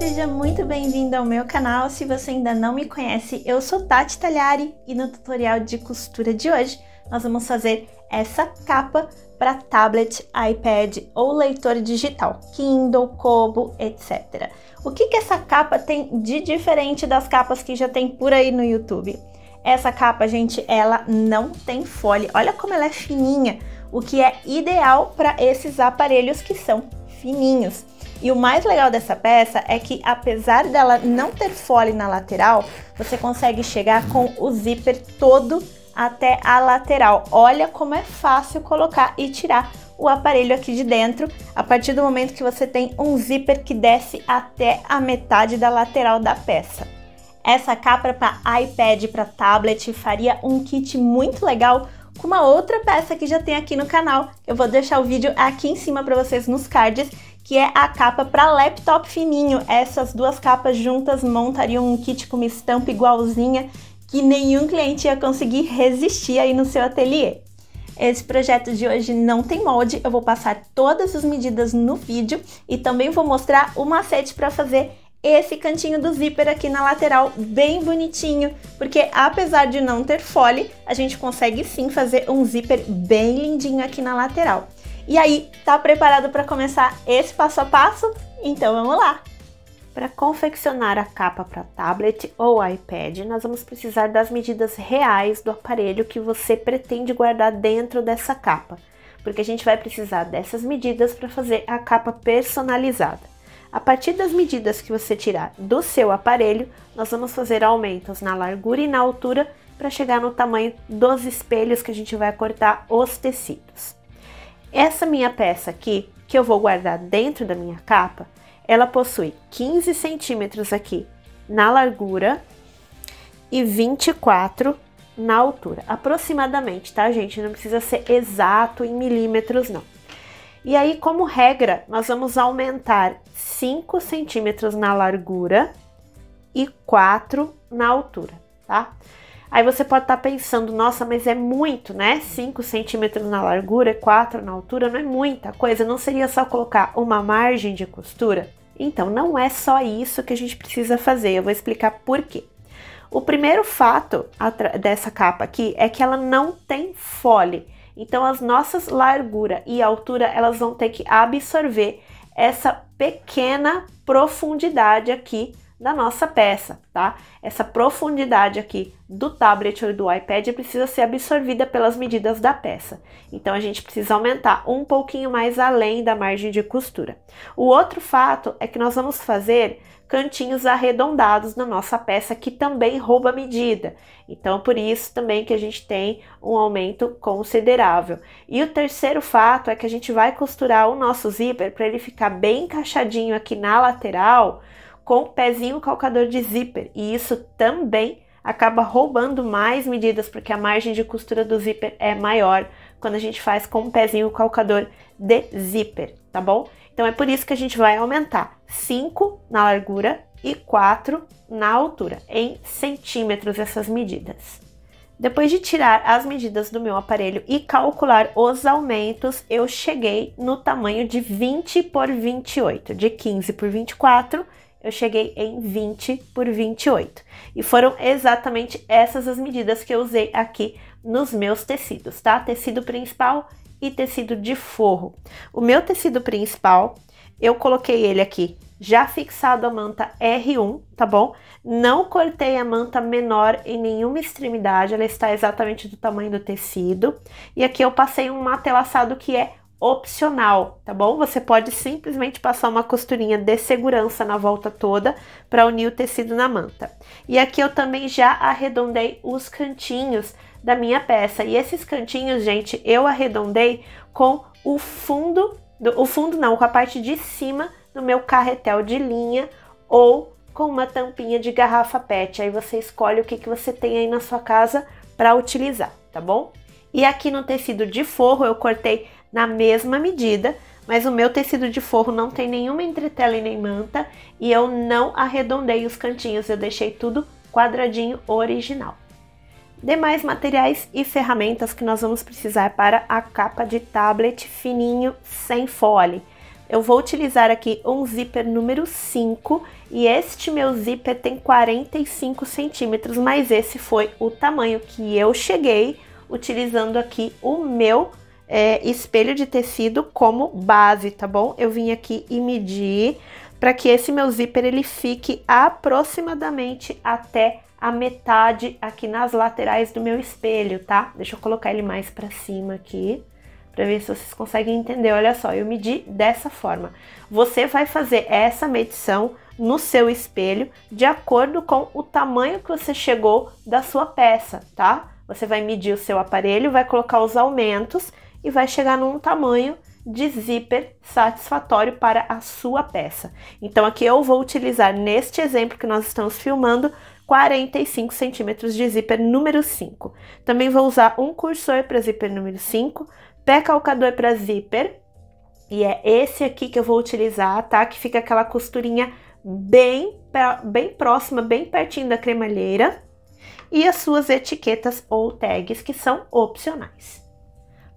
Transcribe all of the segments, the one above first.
Seja muito bem-vindo ao meu canal. Se você ainda não me conhece, eu sou Tati Tagliari e no tutorial de costura de hoje nós vamos fazer essa capa para tablet, iPad ou leitor digital, Kindle, Kobo, etc. O que essa capa tem de diferente das capas que já tem por aí no YouTube? Essa capa, gente, ela não tem folha. Olha como ela é fininha, o que é ideal para esses aparelhos que são fininhos. E o mais legal dessa peça é que, apesar dela não ter folha na lateral, você consegue chegar com o zíper todo até a lateral. Olha como é fácil colocar e tirar o aparelho aqui de dentro, a partir do momento que você tem um zíper que desce até a metade da lateral da peça. Essa capa para iPad, para tablet, faria um kit muito legal com uma outra peça que já tem aqui no canal. Eu vou deixar o vídeo aqui em cima para vocês nos cards, que é a capa para laptop fininho. Essas duas capas juntas montariam um kit com uma estampa igualzinha que nenhum cliente ia conseguir resistir aí no seu ateliê. Esse projeto de hoje não tem molde, eu vou passar todas as medidas no vídeo e também vou mostrar o macete para fazer esse cantinho do zíper aqui na lateral bem bonitinho, porque apesar de não ter fole, a gente consegue sim fazer um zíper bem lindinho aqui na lateral. E aí, tá preparado para começar esse passo a passo? Então vamos lá! Para confeccionar a capa para tablet ou iPad, nós vamos precisar das medidas reais do aparelho que você pretende guardar dentro dessa capa, porque a gente vai precisar dessas medidas para fazer a capa personalizada. A partir das medidas que você tirar do seu aparelho, nós vamos fazer aumentos na largura e na altura para chegar no tamanho dos espelhos que a gente vai cortar os tecidos. Essa minha peça aqui, que eu vou guardar dentro da minha capa, ela possui 15 centímetros aqui na largura e 24 na altura, aproximadamente, tá, gente? Não precisa ser exato em milímetros, não. E aí, como regra, nós vamos aumentar 5 centímetros na largura e 4 na altura, tá? Aí você pode estar pensando, nossa, mas é muito, né? 5 centímetros na largura e 4 na altura, não é muita coisa, não seria só colocar uma margem de costura? Então, não é só isso que a gente precisa fazer, eu vou explicar por quê. O primeiro fato dessa capa aqui é que ela não tem fole. Então, as nossas largura e altura, elas vão ter que absorver essa pequena profundidade aqui da nossa peça, tá? Essa profundidade aqui do tablet ou do iPad precisa ser absorvida pelas medidas da peça. Então, a gente precisa aumentar um pouquinho mais além da margem de costura. O outro fato é que nós vamos fazer cantinhos arredondados na nossa peça, que também rouba medida. Então, por isso também que a gente tem um aumento considerável. E o terceiro fato é que a gente vai costurar o nosso zíper para ele ficar bem encaixadinho aqui na lateral, com o pezinho calcador de zíper. E isso também acaba roubando mais medidas, porque a margem de costura do zíper é maior quando a gente faz com o pezinho calcador de zíper, tá bom? Então é por isso que a gente vai aumentar 5 na largura e 4 na altura, em centímetros essas medidas. Depois de tirar as medidas do meu aparelho e calcular os aumentos, eu cheguei no tamanho de 20 por 28, de 15 por 24, eu cheguei em 20 por 28. E foram exatamente essas as medidas que eu usei aqui nos meus tecidos, tá? Tecido principal e tecido de forro. O meu tecido principal, eu coloquei ele aqui já fixado a manta R1, tá bom? Não cortei a manta menor em nenhuma extremidade, ela está exatamente do tamanho do tecido. E aqui eu passei um matelaçado que é opcional, tá bom? Você pode simplesmente passar uma costurinha de segurança na volta toda para unir o tecido na manta. E aqui eu também já arredondei os cantinhos da minha peça. E esses cantinhos, gente, eu arredondei com o fundo, com a parte de cima do meu carretel de linha ou com uma tampinha de garrafa PET. Aí você escolhe o que você tem aí na sua casa para utilizar, tá bom? E aqui no tecido de forro eu cortei na mesma medida, mas o meu tecido de forro não tem nenhuma entretela e nem manta e eu não arredondei os cantinhos, eu deixei tudo quadradinho original. Demais materiais e ferramentas que nós vamos precisar para a capa de tablet fininho sem fole. Eu vou utilizar aqui um zíper número 5 e este meu zíper tem 45 centímetros, mas esse foi o tamanho que eu cheguei utilizando aqui o meu espelho de tecido como base, tá bom? Eu vim aqui e medi para que esse meu zíper ele fique aproximadamente até a metade aqui nas laterais do meu espelho, tá? Deixa eu colocar ele mais para cima aqui, para ver se vocês conseguem entender. Olha só, eu medi dessa forma. Você vai fazer essa medição no seu espelho de acordo com o tamanho que você chegou da sua peça, tá? Você vai medir o seu aparelho, vai colocar os aumentos e vai chegar num tamanho de zíper satisfatório para a sua peça. Então aqui eu vou utilizar, neste exemplo que nós estamos filmando, 45 centímetros de zíper número 5. Também vou usar um cursor para zíper número 5, pé calcador para zíper, e é esse aqui que eu vou utilizar, tá? Que fica aquela costurinha bem próxima, bem pertinho da cremalheira, e as suas etiquetas ou tags, que são opcionais.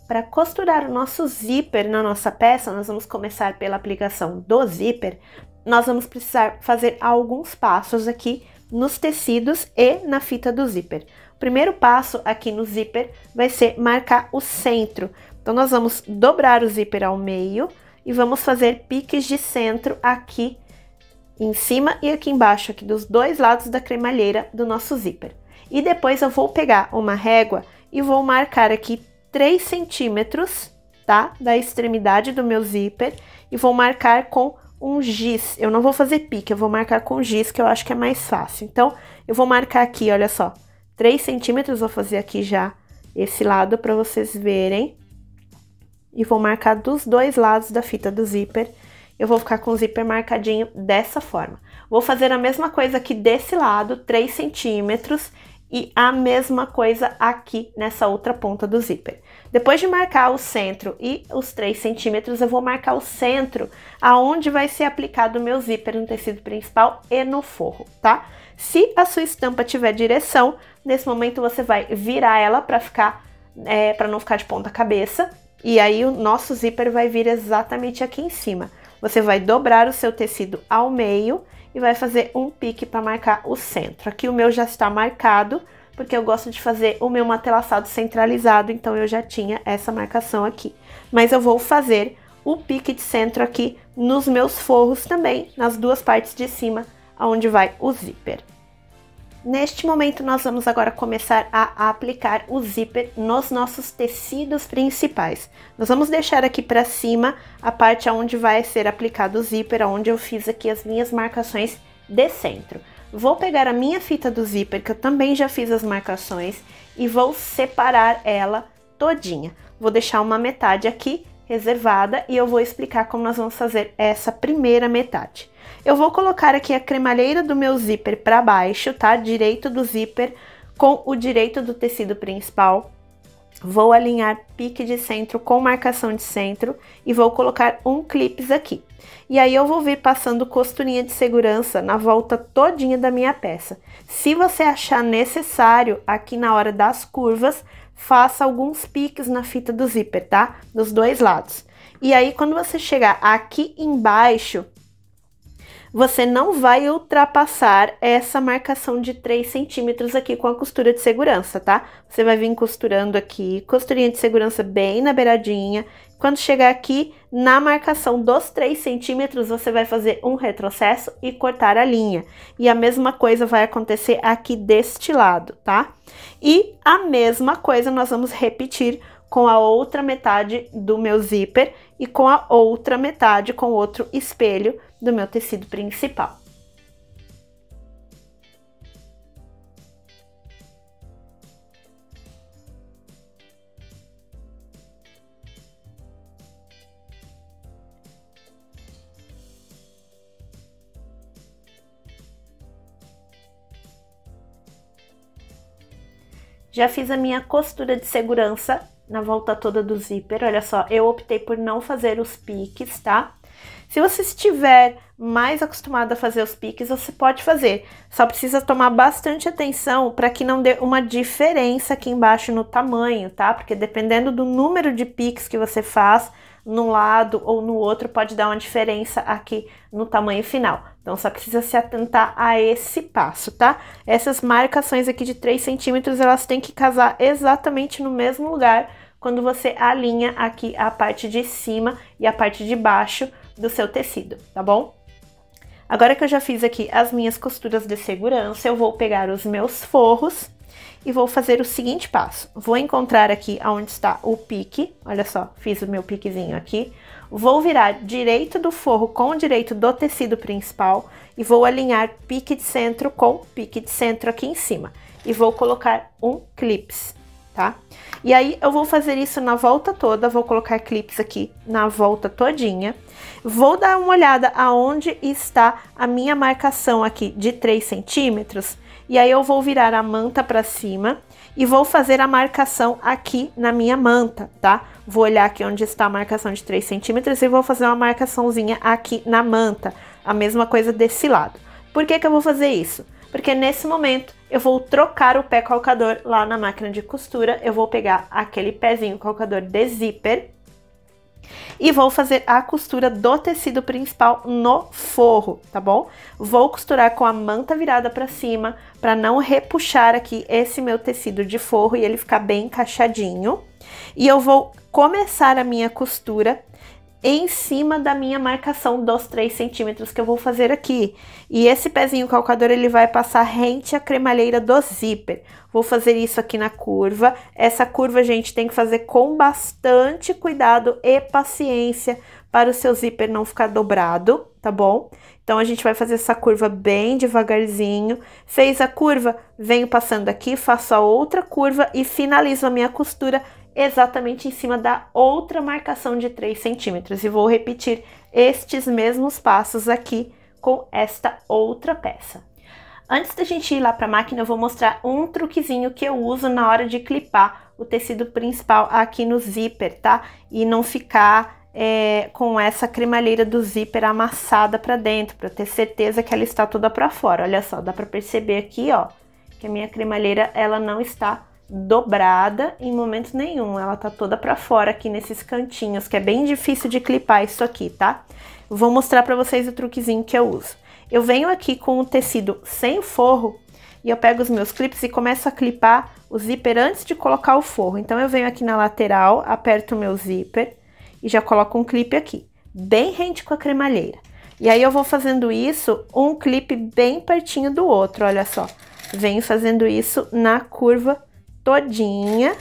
Para costurar o nosso zíper na nossa peça, nós vamos começar pela aplicação do zíper. Nós vamos precisar fazer alguns passos aqui nos tecidos e na fita do zíper. O primeiro passo aqui no zíper vai ser marcar o centro. Então, nós vamos dobrar o zíper ao meio e vamos fazer piques de centro aqui em cima e aqui embaixo, aqui dos dois lados da cremalheira do nosso zíper. E depois eu vou pegar uma régua e vou marcar aqui 3 centímetros, tá? Da extremidade do meu zíper e vou marcar com um giz. Eu não vou fazer pique, eu vou marcar com giz, que eu acho que é mais fácil. Então, eu vou marcar aqui, olha só, 3 centímetros, vou fazer aqui já esse lado para vocês verem. E vou marcar dos dois lados da fita do zíper. Eu vou ficar com o zíper marcadinho dessa forma. Vou fazer a mesma coisa aqui desse lado, 3 centímetros. E a mesma coisa aqui nessa outra ponta do zíper. Depois de marcar o centro e os 3 centímetros, eu vou marcar o centro aonde vai ser aplicado o meu zíper no tecido principal e no forro, tá? Se a sua estampa tiver direção, nesse momento você vai virar ela para não ficar de ponta cabeça. E aí o nosso zíper vai vir exatamente aqui em cima. Você vai dobrar o seu tecido ao meio e vai fazer um pique para marcar o centro. Aqui o meu já está marcado, porque eu gosto de fazer o meu matelaçado centralizado, então eu já tinha essa marcação aqui. Mas eu vou fazer o pique de centro aqui nos meus forros também, nas duas partes de cima, onde vai o zíper. Neste momento, nós vamos agora começar a aplicar o zíper nos nossos tecidos principais. Nós vamos deixar aqui para cima a parte onde vai ser aplicado o zíper, onde eu fiz aqui as minhas marcações de centro. Vou pegar a minha fita do zíper, que eu também já fiz as marcações, e vou separar ela todinha. Vou deixar uma metade aqui reservada e eu vou explicar como nós vamos fazer essa primeira metade. Eu vou colocar aqui a cremalheira do meu zíper para baixo, tá? Direito do zíper com o direito do tecido principal. Vou alinhar pique de centro com marcação de centro e vou colocar um clips aqui. E aí eu vou vir passando costurinha de segurança na volta todinha da minha peça. Se você achar necessário aqui na hora das curvas, faça alguns piques na fita do zíper, tá? Dos dois lados. E aí quando você chegar aqui embaixo, você não vai ultrapassar essa marcação de 3 centímetros aqui com a costura de segurança, tá? Você vai vir costurando aqui, costurinha de segurança bem na beiradinha. Quando chegar aqui na marcação dos 3 centímetros, você vai fazer um retrocesso e cortar a linha. E a mesma coisa vai acontecer aqui deste lado, tá? E a mesma coisa nós vamos repetir com a outra metade do meu zíper e com a outra metade com outro espelho do meu tecido principal. Já fiz a minha costura de segurança na volta toda do zíper, olha só, eu optei por não fazer os piques, tá? Se você estiver mais acostumado a fazer os piques, você pode fazer. Só precisa tomar bastante atenção para que não dê uma diferença aqui embaixo no tamanho, tá? Porque dependendo do número de piques que você faz, num lado ou no outro pode dar uma diferença aqui no tamanho final. Então, só precisa se atentar a esse passo, tá? Essas marcações aqui de 3 centímetros, elas têm que casar exatamente no mesmo lugar quando você alinha aqui a parte de cima e a parte de baixo do seu tecido, tá bom? Agora que eu já fiz aqui as minhas costuras de segurança, eu vou pegar os meus forros e vou fazer o seguinte passo. Vou encontrar aqui onde está o pique, olha só, fiz o meu piquezinho aqui. Vou virar direito do forro com o direito do tecido principal e vou alinhar pique de centro com pique de centro aqui em cima. E vou colocar um clips, tá? E aí eu vou fazer isso na volta toda, vou colocar clips aqui na volta todinha. Vou dar uma olhada aonde está a minha marcação aqui de 3 centímetros. E aí eu vou virar a manta para cima e vou fazer a marcação aqui na minha manta, tá? Vou olhar aqui onde está a marcação de 3 centímetros e vou fazer uma marcaçãozinha aqui na manta. A mesma coisa desse lado. Por que que eu vou fazer isso? Porque nesse momento eu vou trocar o pé calcador lá na máquina de costura. Eu vou pegar aquele pezinho calcador de zíper e vou fazer a costura do tecido principal no forro, tá bom? Vou costurar com a manta virada para cima, para não repuxar aqui esse meu tecido de forro e ele ficar bem encaixadinho. E eu vou começar a minha costura em cima da minha marcação dos 3 centímetros que eu vou fazer aqui. E esse pezinho calcador, ele vai passar rente à cremalheira do zíper. Vou fazer isso aqui na curva. Essa curva, gente, tem que fazer com bastante cuidado e paciência para o seu zíper não ficar dobrado, tá bom? Então, a gente vai fazer essa curva bem devagarzinho. Fez a curva, venho passando aqui, faço a outra curva e finalizo a minha costura exatamente em cima da outra marcação de 3 centímetros. E vou repetir estes mesmos passos aqui com esta outra peça. Antes da gente ir lá para a máquina, eu vou mostrar um truquezinho que eu uso na hora de clipar o tecido principal aqui no zíper, tá? E não ficar com essa cremalheira do zíper amassada para dentro, para ter certeza que ela está toda para fora. Olha só, dá para perceber aqui, ó, que a minha cremalheira, ela não está dobrada em momento nenhum, ela tá toda para fora aqui nesses cantinhos, que é bem difícil de clipar isso aqui, tá? Vou mostrar para vocês o truquezinho que eu uso. Eu venho aqui com o tecido sem forro e eu pego os meus clips e começo a clipar o zíper antes de colocar o forro. Então, eu venho aqui na lateral, aperto o meu zíper e já coloco um clipe aqui, bem rente com a cremalheira. E aí, eu vou fazendo isso, um clipe bem pertinho do outro, olha só. Venho fazendo isso na curva todinha,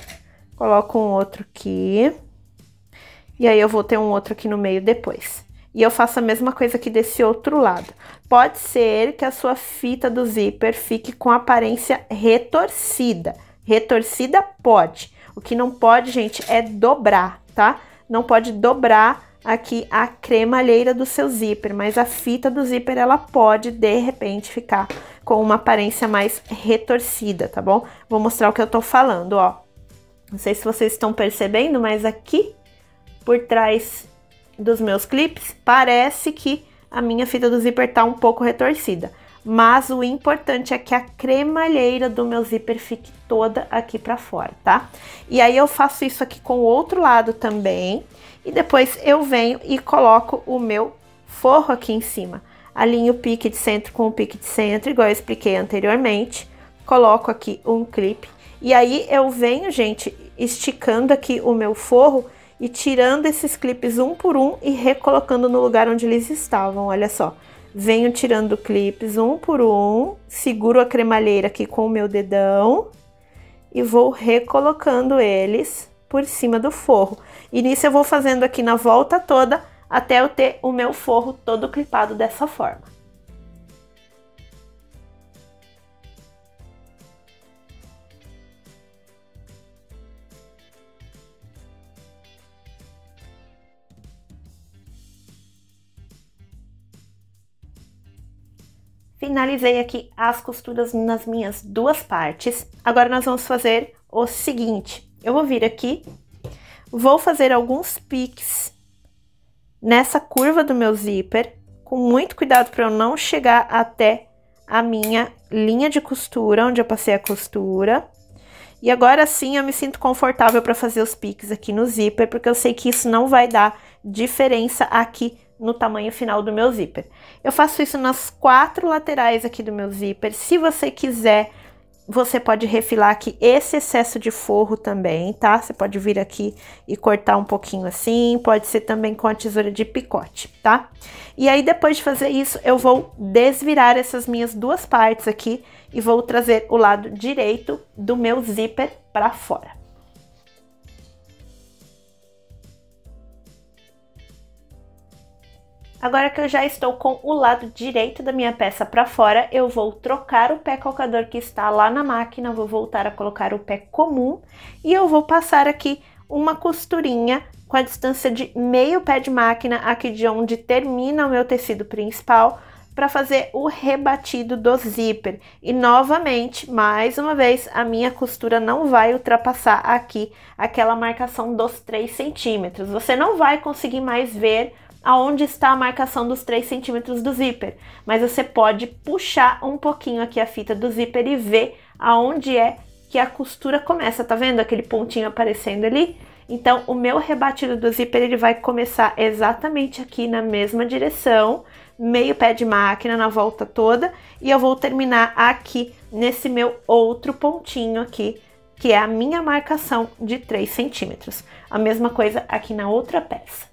coloco um outro aqui, e aí eu vou ter um outro aqui no meio depois. E eu faço a mesma coisa aqui desse outro lado. Pode ser que a sua fita do zíper fique com aparência retorcida. Retorcida pode. O que não pode, gente, é dobrar, tá? Não pode dobrar aqui a cremalheira do seu zíper, mas a fita do zíper, ela pode, de repente, ficar com uma aparência mais retorcida, tá bom? Vou mostrar o que eu tô falando, ó. Não sei se vocês estão percebendo, mas aqui por trás dos meus clips, parece que a minha fita do zíper tá um pouco retorcida. Mas o importante é que a cremalheira do meu zíper fique toda aqui pra fora, tá? E aí eu faço isso aqui com o outro lado também. E depois eu venho e coloco o meu forro aqui em cima. Alinho o pique de centro com o pique de centro, igual eu expliquei anteriormente. Coloco aqui um clipe. E aí eu venho, gente, esticando aqui o meu forro e tirando esses clipes um por um e recolocando no lugar onde eles estavam, olha só. Venho tirando clipes um por um, seguro a cremalheira aqui com o meu dedão e vou recolocando eles por cima do forro. E nisso eu vou fazendo aqui na volta toda até eu ter o meu forro todo clipado dessa forma. Finalizei aqui as costuras nas minhas duas partes. Agora nós vamos fazer o seguinte. Eu vou vir aqui, vou fazer alguns piques nessa curva do meu zíper, com muito cuidado para eu não chegar até a minha linha de costura, onde eu passei a costura. E agora sim eu me sinto confortável para fazer os piques aqui no zíper, porque eu sei que isso não vai dar diferença aqui no tamanho final do meu zíper. Eu faço isso nas 4 laterais aqui do meu zíper. Se você quiser, você pode refilar aqui esse excesso de forro também, tá? Você pode vir aqui e cortar um pouquinho assim, pode ser também com a tesoura de picote, tá? E aí, depois de fazer isso, eu vou desvirar essas minhas 2 partes aqui e vou trazer o lado direito do meu zíper para fora. Agora que eu já estou com o lado direito da minha peça para fora, eu vou trocar o pé calcador que está lá na máquina, vou voltar a colocar o pé comum e eu vou passar aqui uma costurinha com a distância de meio pé de máquina, aqui de onde termina o meu tecido principal, para fazer o rebatido do zíper. E novamente, mais uma vez, a minha costura não vai ultrapassar aqui aquela marcação dos 3 centímetros. Você não vai conseguir mais ver aonde está a marcação dos 3 centímetros do zíper, mas você pode puxar um pouquinho aqui a fita do zíper e ver aonde é que a costura começa, tá vendo aquele pontinho aparecendo ali? Então, o meu rebatido do zíper, ele vai começar exatamente aqui na mesma direção, meio pé de máquina na volta toda, e eu vou terminar aqui nesse meu outro pontinho aqui, que é a minha marcação de 3 centímetros. A mesma coisa aqui na outra peça.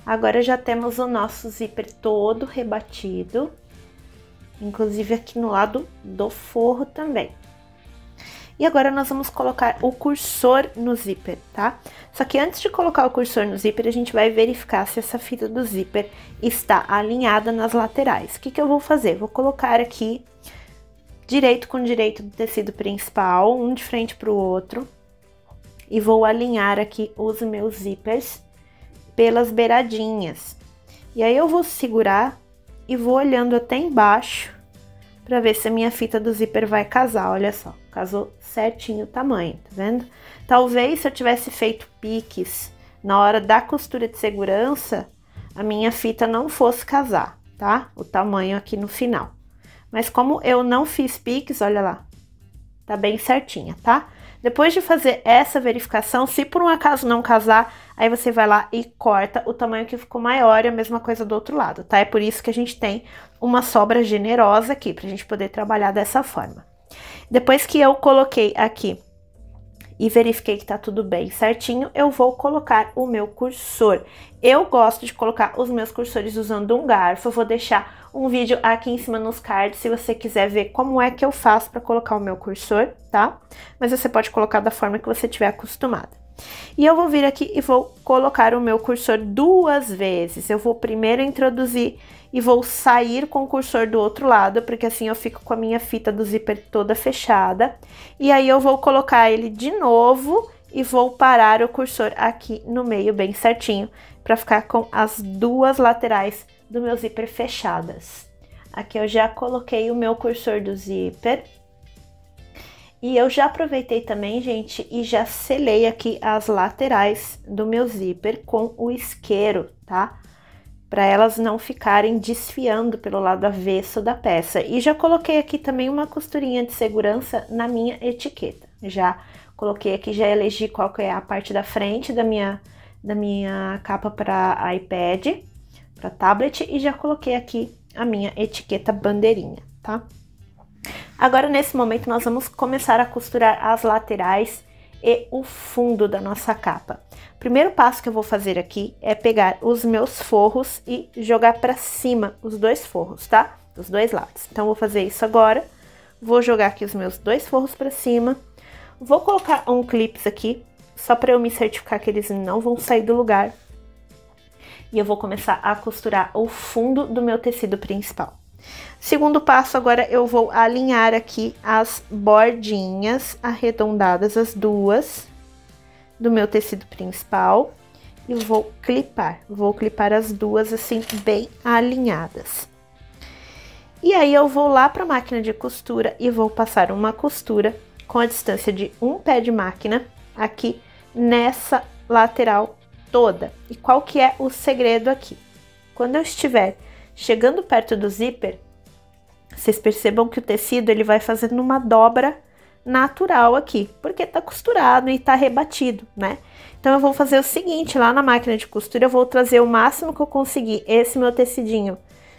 Agora já temos o nosso zíper todo rebatido, inclusive aqui no lado do forro também. E agora nós vamos colocar o cursor no zíper, tá? Só que antes de colocar o cursor no zíper, a gente vai verificar se essa fita do zíper está alinhada nas laterais. O que que eu vou fazer? Vou colocar aqui direito com direito do tecido principal, um de frente para o outro, e vou alinhar aqui os meus zíperes pelas beiradinhas. E aí eu vou segurar e vou olhando até embaixo para ver se a minha fita do zíper vai casar. Olha só, casou certinho o tamanho, tá vendo? Talvez se eu tivesse feito piques na hora da costura de segurança, a minha fita não fosse casar, tá? O tamanho aqui no final. Mas como eu não fiz piques, olha lá, tá bem certinha, tá? Depois de fazer essa verificação, se por um acaso não casar, aí você vai lá e corta o tamanho que ficou maior e a mesma coisa do outro lado, tá? É por isso que a gente tem uma sobra generosa aqui, pra gente poder trabalhar dessa forma. Depois que eu coloquei aqui e verifiquei que tá tudo bem certinho, eu vou colocar o meu cursor. Eu gosto de colocar os meus cursores usando um garfo, eu vou deixar um vídeo aqui em cima nos cards se você quiser ver como é que eu faço para colocar o meu cursor, tá? Mas você pode colocar da forma que você estiver acostumada. E eu vou vir aqui e vou colocar o meu cursor 2 vezes. Eu vou primeiro introduzir e vou sair com o cursor do outro lado, porque assim eu fico com a minha fita do zíper toda fechada. E aí eu vou colocar ele de novo e vou parar o cursor aqui no meio bem certinho, para ficar com as 2 laterais do meu zíper fechadas. Aqui eu já coloquei o meu cursor do zíper. E eu já aproveitei também, gente, e já selei aqui as laterais do meu zíper com o isqueiro, tá? Para elas não ficarem desfiando pelo lado avesso da peça. E já coloquei aqui também uma costurinha de segurança na minha etiqueta. Já coloquei aqui, já elegi qual que é a parte da frente da minha capa para iPad, para tablet, e já coloquei aqui a minha etiqueta bandeirinha, tá? Agora, nesse momento, nós vamos começar a costurar as laterais e o fundo da nossa capa. O primeiro passo que eu vou fazer aqui é pegar os meus forros e jogar para cima os 2 forros, tá? Dos 2 lados. Então, vou fazer isso agora. Vou jogar aqui os meus 2 forros para cima. Vou colocar um clips aqui, só para eu me certificar que eles não vão sair do lugar. E eu vou começar a costurar o fundo do meu tecido principal. Segundo passo, agora eu vou alinhar aqui as bordinhas arredondadas, as 2 do meu tecido principal, e vou clipar as 2 assim bem alinhadas. E aí eu vou lá para a máquina de costura e vou passar uma costura com a distância de um pé de máquina aqui nessa lateral toda. E qual que é o segredo aqui? Quando eu estiver chegando perto do zíper, vocês percebam que o tecido ele vai fazendo uma dobra natural aqui, porque tá costurado e tá rebatido, né? Então eu vou fazer o seguinte, lá na máquina de costura eu vou trazer o máximo que eu conseguir esse meu tecidinho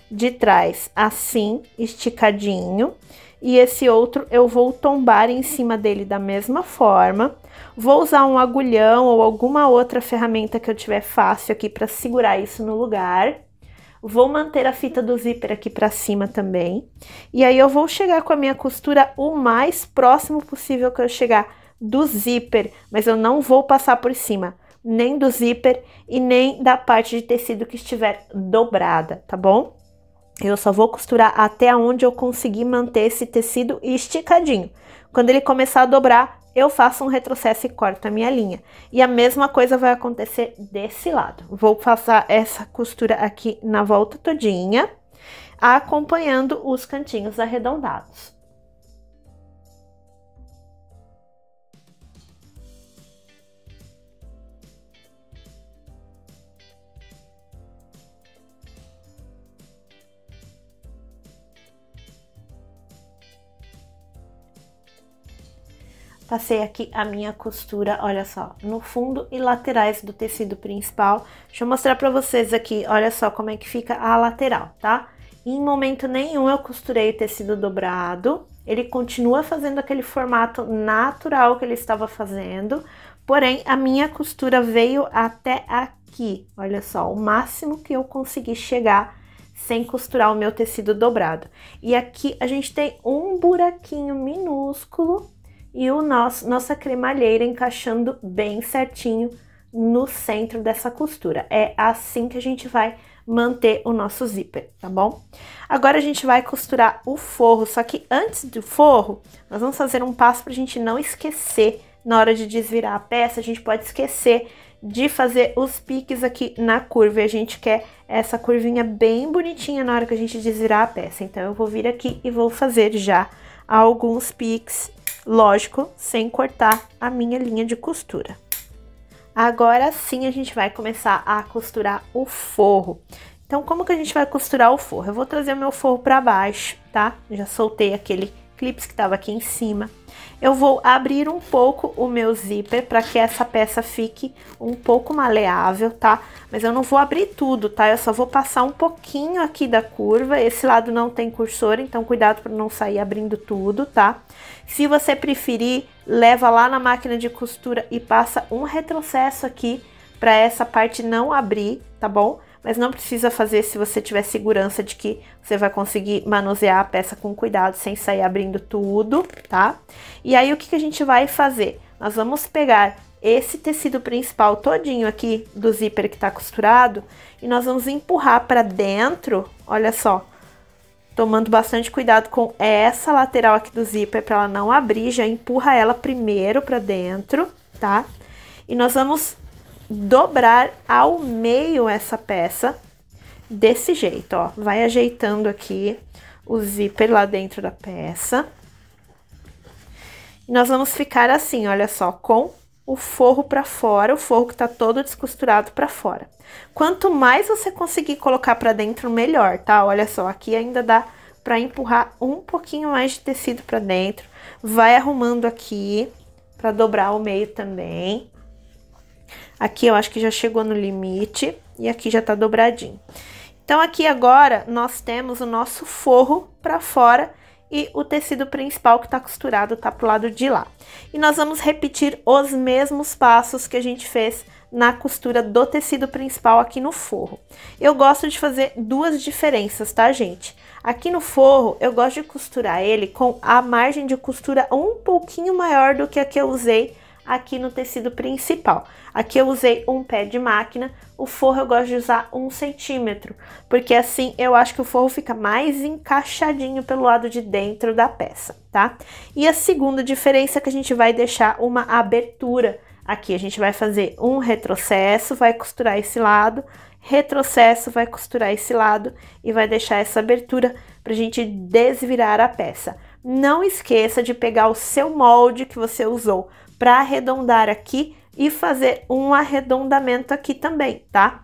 de trás assim, esticadinho, e esse outro eu vou tombar em cima dele da mesma forma. Vou usar um agulhão ou alguma outra ferramenta que eu tiver fácil aqui para segurar isso no lugar. Vou manter a fita do zíper aqui para cima também. E aí eu vou chegar com a minha costura o mais próximo possível que eu chegar do zíper, mas eu não vou passar por cima, nem do zíper e nem da parte de tecido que estiver dobrada, tá bom? Eu só vou costurar até onde eu conseguir manter esse tecido esticadinho. Quando ele começar a dobrar, eu faço um retrocesso e corto a minha linha. E a mesma coisa vai acontecer desse lado. Vou passar essa costura aqui na volta todinha, acompanhando os cantinhos arredondados. Passei aqui a minha costura, olha só, no fundo e laterais do tecido principal. Deixa eu mostrar pra vocês aqui, olha só como é que fica a lateral, tá? Em momento nenhum eu costurei o tecido dobrado, ele continua fazendo aquele formato natural que ele estava fazendo, porém a minha costura veio até aqui, olha só, o máximo que eu consegui chegar sem costurar o meu tecido dobrado. E aqui a gente tem um buraquinho minúsculo, e nossa cremalheira encaixando bem certinho no centro dessa costura. É assim que a gente vai manter o nosso zíper, tá bom? Agora a gente vai costurar o forro, só que antes do forro, nós vamos fazer um passo pra gente não esquecer. Na hora de desvirar a peça, a gente pode esquecer de fazer os piques aqui na curva. E a gente quer essa curvinha bem bonitinha na hora que a gente desvirar a peça. Então eu vou vir aqui e vou fazer já alguns piques, lógico, sem cortar a minha linha de costura. Agora sim a gente vai começar a costurar o forro. Então, como que a gente vai costurar o forro? Eu vou trazer o meu forro para baixo, tá? Já soltei aquele clips que estava aqui em cima. Eu vou abrir um pouco o meu zíper para que essa peça fique um pouco maleável, tá? Mas eu não vou abrir tudo, tá? Eu só vou passar um pouquinho aqui da curva. Esse lado não tem cursor, então cuidado para não sair abrindo tudo, tá? Se você preferir, leva lá na máquina de costura e passa um retrocesso aqui para essa parte não abrir, tá bom? Mas não precisa fazer se você tiver segurança de que você vai conseguir manusear a peça com cuidado, sem sair abrindo tudo, tá? E aí, o que a gente vai fazer? Nós vamos pegar esse tecido principal todinho aqui do zíper que tá costurado e nós vamos empurrar para dentro, olha só, tomando bastante cuidado com essa lateral aqui do zíper para ela não abrir, já empurra ela primeiro para dentro, tá? E nós vamos dobrar ao meio essa peça desse jeito, ó. Vai ajeitando aqui o zíper lá dentro da peça. E nós vamos ficar assim, olha só, com o forro para fora, o forro que tá todo descosturado para fora. Quanto mais você conseguir colocar para dentro, melhor, tá? Olha só, aqui ainda dá para empurrar um pouquinho mais de tecido para dentro. Vai arrumando aqui para dobrar o meio também. Aqui eu acho que já chegou no limite e aqui já tá dobradinho. Então aqui agora nós temos o nosso forro para fora e o tecido principal que tá costurado tá pro lado de lá. E nós vamos repetir os mesmos passos que a gente fez na costura do tecido principal aqui no forro. Eu gosto de fazer duas diferenças, tá, gente? Aqui no forro eu gosto de costurar ele com a margem de costura um pouquinho maior do que a que eu usei aqui no tecido principal. Aqui eu usei um pé de máquina, o forro eu gosto de usar 1 centímetro, porque assim eu acho que o forro fica mais encaixadinho pelo lado de dentro da peça, tá? E a segunda diferença é que a gente vai deixar uma abertura aqui. A gente vai fazer um retrocesso, vai costurar esse lado, retrocesso, vai costurar esse lado e vai deixar essa abertura pra gente desvirar a peça. Não esqueça de pegar o seu molde que você usou para arredondar aqui e fazer um arredondamento aqui também, tá?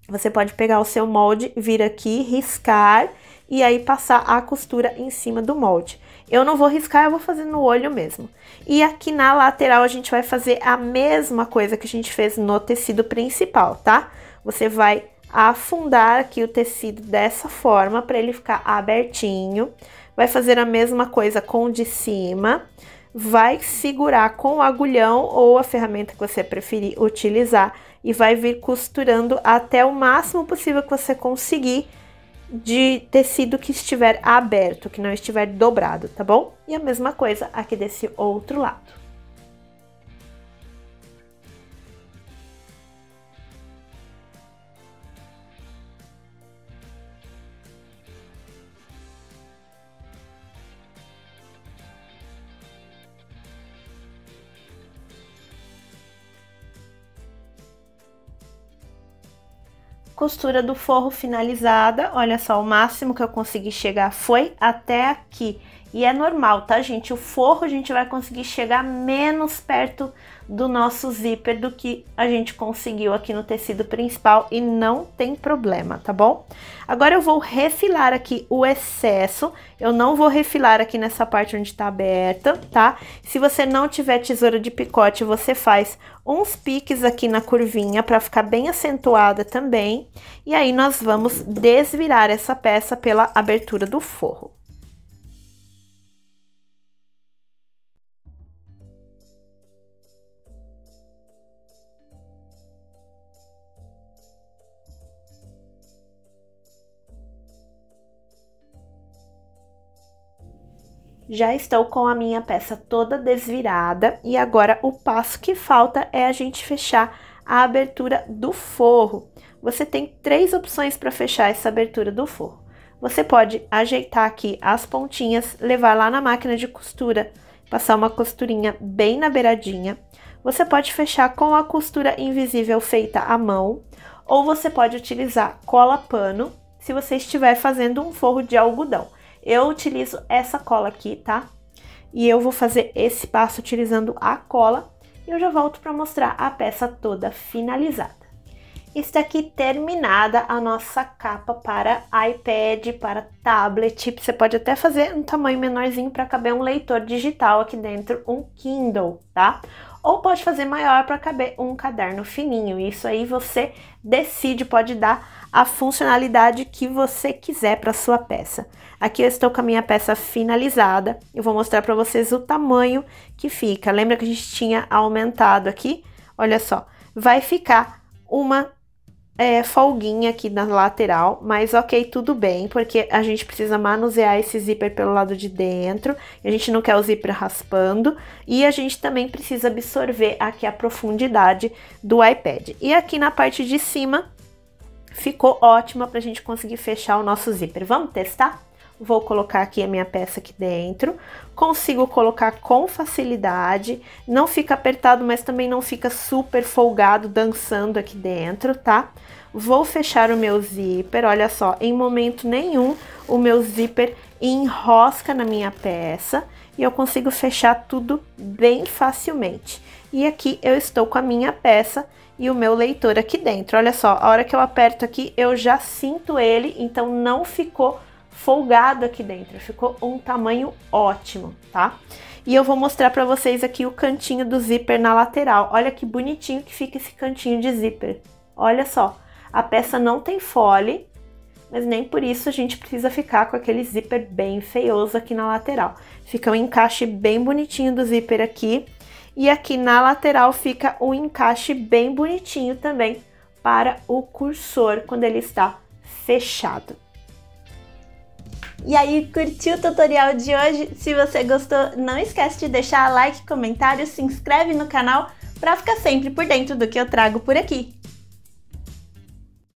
Você pode pegar o seu molde, vir aqui, riscar e aí passar a costura em cima do molde. Eu não vou riscar, eu vou fazer no olho mesmo. E aqui na lateral a gente vai fazer a mesma coisa que a gente fez no tecido principal, tá? Você vai afundar aqui o tecido dessa forma para ele ficar abertinho. Vai fazer a mesma coisa com o de cima. Vai segurar com o agulhão ou a ferramenta que você preferir utilizar e vai vir costurando até o máximo possível que você conseguir de tecido que estiver aberto, que não estiver dobrado, tá bom? E a mesma coisa aqui desse outro lado. Costura do forro finalizada, olha só, o máximo que eu consegui chegar foi até aqui. E é normal, tá, gente? O forro a gente vai conseguir chegar menos perto do nosso zíper do que a gente conseguiu aqui no tecido principal e não tem problema, tá bom? Agora eu vou refilar aqui o excesso, eu não vou refilar aqui nessa parte onde tá aberta, tá? Se você não tiver tesoura de picote, você faz uns piques aqui na curvinha para ficar bem acentuada também. E aí nós vamos desvirar essa peça pela abertura do forro. Já estou com a minha peça toda desvirada e agora o passo que falta é a gente fechar a abertura do forro. Você tem 3 opções para fechar essa abertura do forro. Você pode ajeitar aqui as pontinhas, levar lá na máquina de costura, passar uma costurinha bem na beiradinha. Você pode fechar com a costura invisível feita à mão, ou você pode utilizar cola pano se você estiver fazendo um forro de algodão. Eu utilizo essa cola aqui, tá? E eu vou fazer esse passo utilizando a cola e eu já volto para mostrar a peça toda finalizada. Está aqui terminada a nossa capa para iPad, para tablet. Você pode até fazer um tamanho menorzinho para caber um leitor digital aqui dentro, um Kindle, tá? Ou pode fazer maior para caber um caderno fininho. Isso aí você decide, pode dar a funcionalidade que você quiser para sua peça. Aqui eu estou com a minha peça finalizada. Eu vou mostrar para vocês o tamanho que fica. Lembra que a gente tinha aumentado aqui? Olha só, vai ficar uma folguinha aqui na lateral, mas ok, tudo bem, porque a gente precisa manusear esse zíper pelo lado de dentro, a gente não quer o zíper raspando, e a gente também precisa absorver aqui a profundidade do iPad. E aqui na parte de cima, ficou ótima pra gente conseguir fechar o nosso zíper. Vamos testar? Vou colocar aqui a minha peça aqui dentro, consigo colocar com facilidade, não fica apertado, mas também não fica super folgado, dançando aqui dentro, tá? Vou fechar o meu zíper, olha só, em momento nenhum o meu zíper enrosca na minha peça e eu consigo fechar tudo bem facilmente. E aqui eu estou com a minha peça e o meu leitor aqui dentro, olha só, a hora que eu aperto aqui eu já sinto ele, então não ficou folgado aqui dentro, ficou um tamanho ótimo, tá? E eu vou mostrar pra vocês aqui o cantinho do zíper na lateral, olha que bonitinho que fica esse cantinho de zíper, olha só, a peça não tem fole, mas nem por isso a gente precisa ficar com aquele zíper bem feioso aqui na lateral, fica um encaixe bem bonitinho do zíper aqui, e aqui na lateral fica um encaixe bem bonitinho também para o cursor quando ele está fechado. E aí, curtiu o tutorial de hoje? Se você gostou, não esquece de deixar like, comentário, se inscreve no canal para ficar sempre por dentro do que eu trago por aqui.